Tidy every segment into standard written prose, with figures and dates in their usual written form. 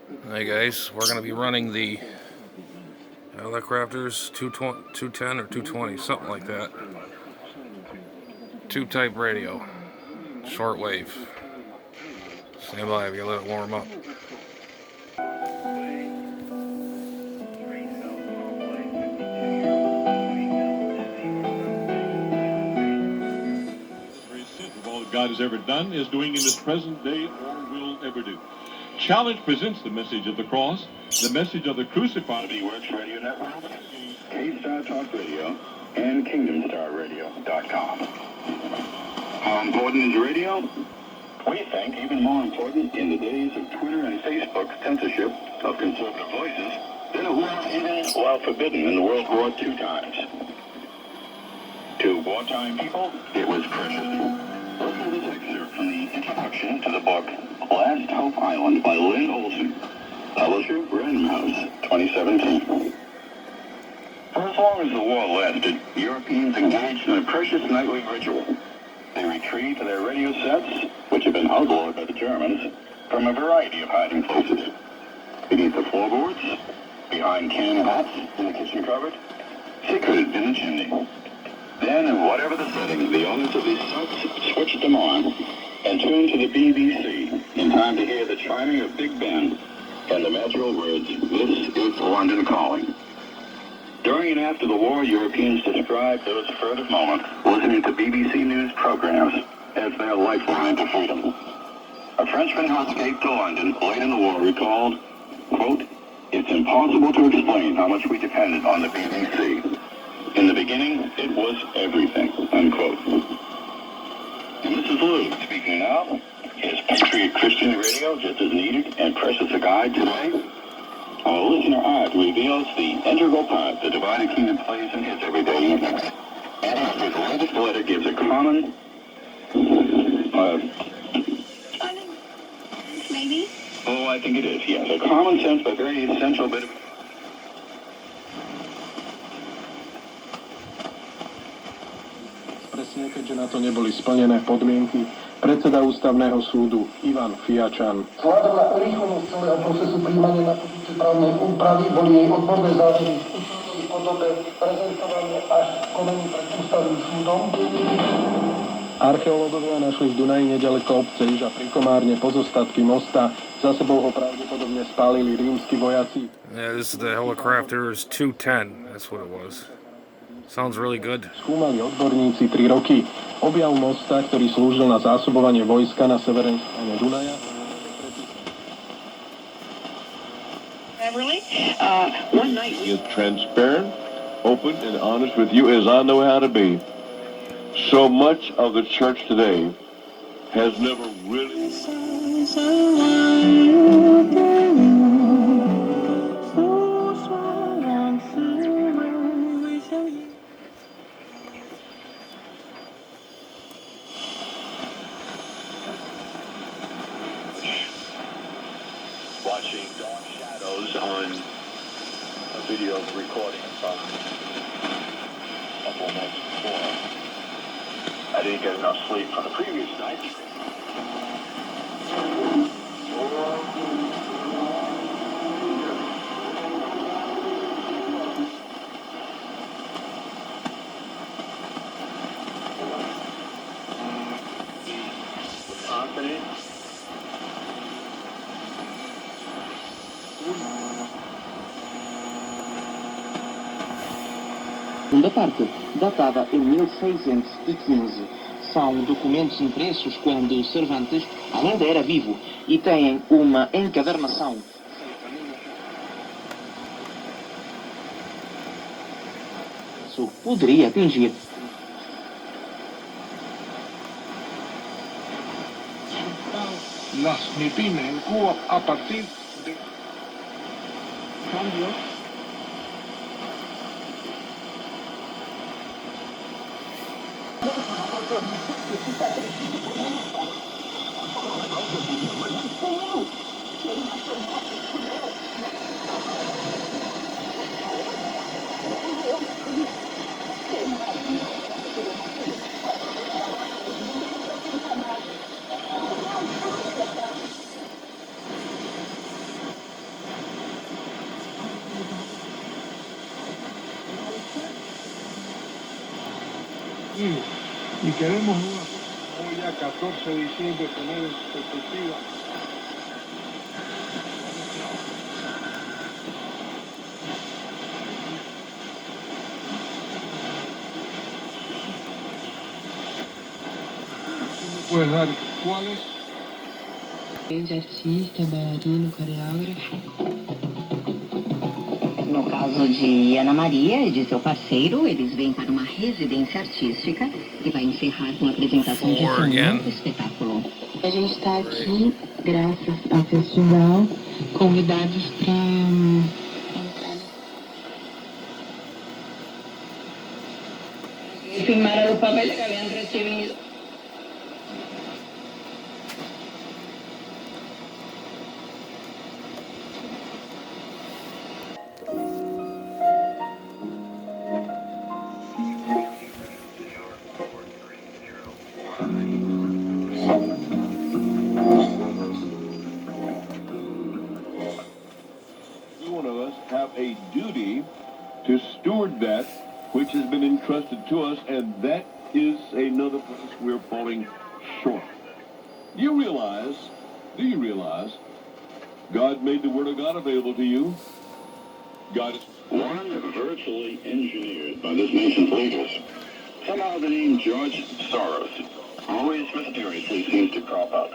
Hey guys, we're going to be running the Hallicrafters 210 or 220, something like that. Tube type radio, shortwave. Stand by if you let it warm up. All that God has ever done, is doing in this present day, or will ever do. Challenge presents the message of the cross, the message of the crucified. Works Radio Network, K-Star Talk Radio, and KingdomStarRadio.com. How important is radio? We think even more important in the days of Twitter and Facebook's censorship of conservative voices than it was even while forbidden in the World War II times. To wartime people, it was precious. Listen to this excerpt from the introduction to the book Last Hope Island by Lynn Olson, publisher Random House, 2017. For as long as the war lasted, Europeans engaged in a precious nightly ritual. They retrieved their radio sets, which had been outlawed by the Germans, from a variety of hiding places. Beneath the floorboards, behind can hats in the kitchen cupboard, secreted in the chimney. Then, in whatever the setting, the owners of these sets switched them on and tuned to the BBC in time to hear the chiming of Big Ben and the magical words, "This is London calling." During and after the war, Europeans described those furtive moments listening to BBC News programs as their lifeline to freedom. A Frenchman who escaped to London late in the war recalled, quote, "It's impossible to explain how much we depended on the BBC. In the beginning, it was everything," unquote. And Mrs. Lou, speaking now, is Patriot Christian Radio just as needed and precious a guide today? Our listener art reveals the integral part the divided kingdom plays in his everyday evenings. And his latest letter gives a common, maybe? Oh, I think it is, yes. A common sense but very essential bit of... Presne, keďže na to neboli splnené podmienky, predseda ústavného súdu Ivan Fiačan. Vzhľadom na urýchlenosť celého procesu príjmania na pozície právnej úpravy boli jej odborné závery v účinnej podobe prezentované až v konaní pred ústavným súdom. Archeológovia našli v Dunaji nedaleko obce Iža pri Komárne pozostatky mosta. Za sebou ho pravdepodobne spálili rímski vojaci. Yeah, this is the Hallicrafters 210. That's what it was. Sounds really good. Skúmali odborníci 3 roky. Objav mosta, ktorý slúžil na zásobovanie vojska na severnej strane Dunaja. One night Is transparent, open, and honest with you as I know how to be. So much of the church today has never really... Watching dark shadows on a video recording from a couple nights before. I didn't get enough sleep from the previous night. Confident. segunda parte datava em 1615. São documentos impressos quando Cervantes ainda era vivo e têm uma encadernação. Isso poderia atingir. Las Filipinas en Cuba a partir de Cambio. Y queremos una hoy ya 14 de diciembre poner en perspectiva. ¿Puedes dar cuáles? Grande artista, bailarino, coreógrafo. No caso de Ana Maria e de seu parceiro, eles vêm para uma residência artística que vai encerrar com a apresentação de Four um again. novo espetáculo. A gente está aqui, graças ao festival, convidados para entrar. Filmaron los papeles que habían recibido. Every one of us have a duty to steward that which has been entrusted to us, and that is another place we're falling short. Do you realize God made the Word of God available to you? God is One virtually engineered by this nation's leaders. Somehow the name George Soros always mysteriously seems to crop up.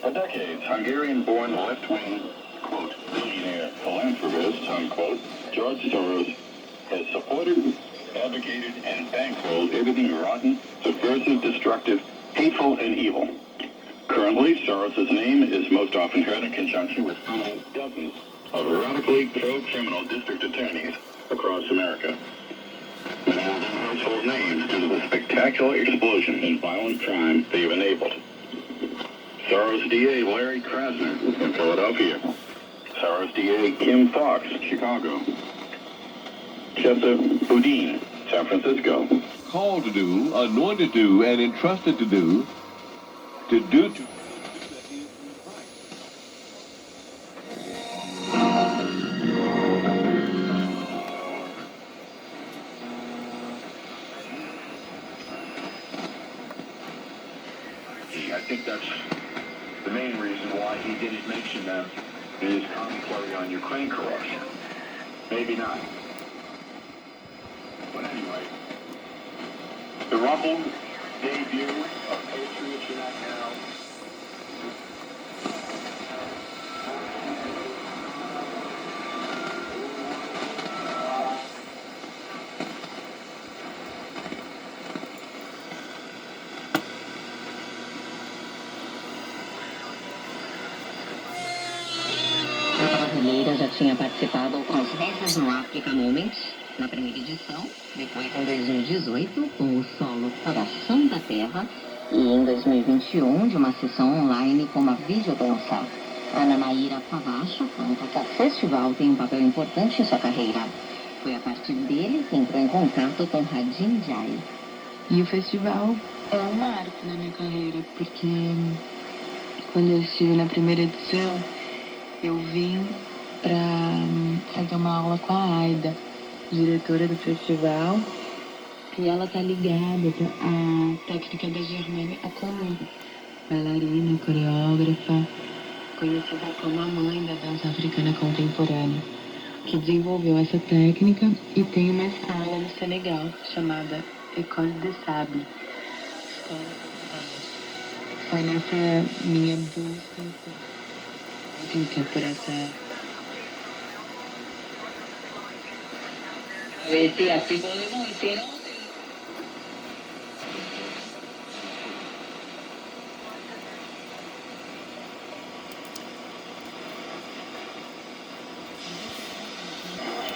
For decades, Hungarian-born left-wing, quote, billionaire philanthropist, unquote, George Soros has supported, advocated, and bankrolled everything rotten, subversive, destructive, hateful, and evil. Currently, Soros' name is most often heard in conjunction with dozens of radically pro-criminal district attorneys across America. Many of them household names due to the spectacular explosion in violent crime they have enabled. Soros DA Larry Krasner in Philadelphia. Soros DA Kim Fox, Chicago. Chester Boudin, San Francisco. called to do, anointed to do, and entrusted to do to I think that's the main reason why he didn't mention them in his commentary on Ukraine corruption. Maybe not. But anyway, the Rumble debut of Patriots Unite Now. A brasileira já tinha participado com os Vezes no Africa Moments, na primeira edição, depois em 2018 com o solo Coração da Terra e em 2021 de uma sessão online com uma videodança. Ana Maíra Pavacho conta que o festival tem um papel importante em sua carreira. Foi a partir dele que entrou em contato com Radin Jai. E o festival é um marco na minha carreira, porque quando eu estive na primeira edição, eu vim para fazer uma aula com a Aida, diretora do festival, e ela tá ligada à técnica da Germânia Acomum, bailarina, coreógrafa, conhecida como a mãe da dança africana contemporânea, que desenvolveu essa técnica e tem uma escola no Senegal chamada École de Sable. Foi nessa minha busca por essa... Esse artigo não ensino.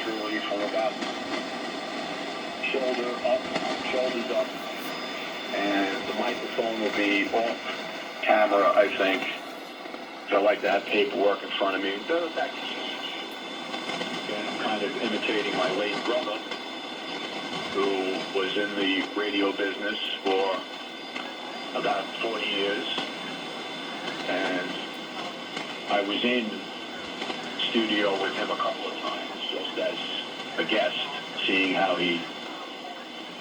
Truly from about shoulders up, and the microphone will be off camera, I think. So I like to have paperwork in front of me. And I'm kind of imitating my late brother, who was in the radio business for about 40 years, and I was in studio with him a couple of times, just as a guest, seeing how he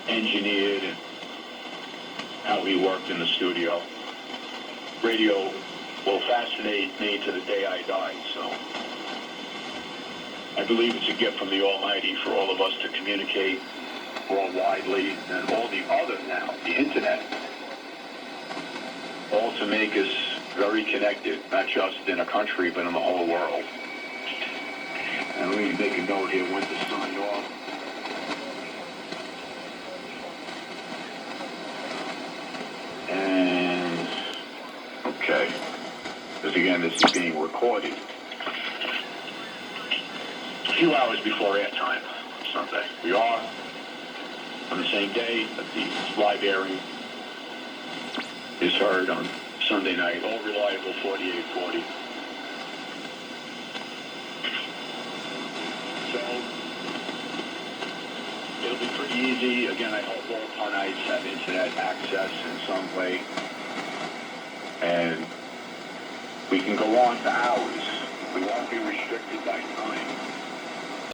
engineered and how he worked in the studio. Radio will fascinate me to the day I die, so I believe it's a gift from the Almighty for all of us to communicate worldwidely, and all the other now, the internet, all to make us very connected, not just in a country, but in the whole world. And let me make a note here when to sign off. And, okay, because again, this is being recorded a few hours before airtime Sunday. We are on the same day that the live airing is heard on Sunday night, all reliable 4840. So, it'll be pretty easy. Again, I hope all Punites have internet access in some way. And we can go on for hours. We won't be restricted by time.